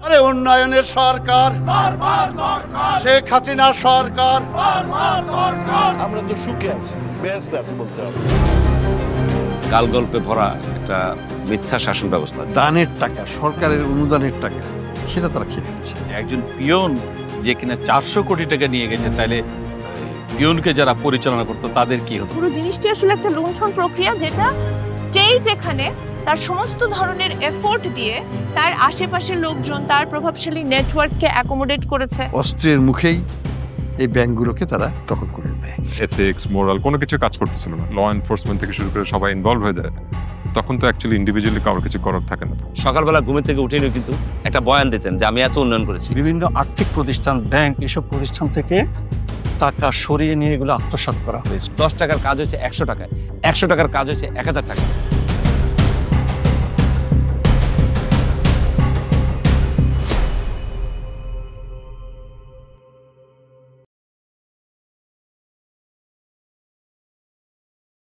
আরে উন্নয়নের সরকার, শেখ হাসিনা সরকার। আমরা তো সুখে আছি, ব্যস্ত আছি বলতে হবে। কাল গল্পে ভরা একটা মিথ্যা শাসন ব্যবস্থা। দানের টাকা, সরকারের অনুদানের টাকা, সেটা তারা খেয়ে দিচ্ছে। একজন পিয়ন যে কিনা 400 কোটি টাকা নিয়ে গেছে, তাহলে পিয়নকে যারা পরিচালনা করতো তাদের কি হতো? পুরো জিনিসটি আসলে একটা লুণ্ঠন প্রক্রিয়া, যেটা স্টেট এখানে তার সমস্ত ধরনের এফোর্ট দিয়ে তার আশেপাশের লোকজন, তার প্রভাবশালী নেটওয়ার্ককে অ্যাকোমোডেট করেছে। অস্ত্রের মুখেই এই ব্যাংকগুলোকে তারা দখল করে নেয়। এথিক্স, মোরাল কোনো কিছু কাজ করতেছিল না। ল এনফোর্সমেন্ট থেকে শুরু করে সবাই ইনভলভ হয়ে যায়। তখন তো অ্যাকচুয়ালি ইন্ডিভিজুয়ালি কারোর কিছু করার থাকে না। সকালবেলা ঘুমের থেকে উঠেই কিন্তু একটা বয়ান দিতেন যে আমি এত উন্নয়ন করেছি। বিভিন্ন আর্থিক প্রতিষ্ঠান, ব্যাংক, এসব প্রতিষ্ঠান থেকে টাকা সরিয়ে নিয়ে এগুলো আত্মসাৎ করা হয়েছে। 10 টাকার কাজ হয়েছে 100 টাকায়, 100 টাকার কাজ হয়েছে 1000 টাকায়।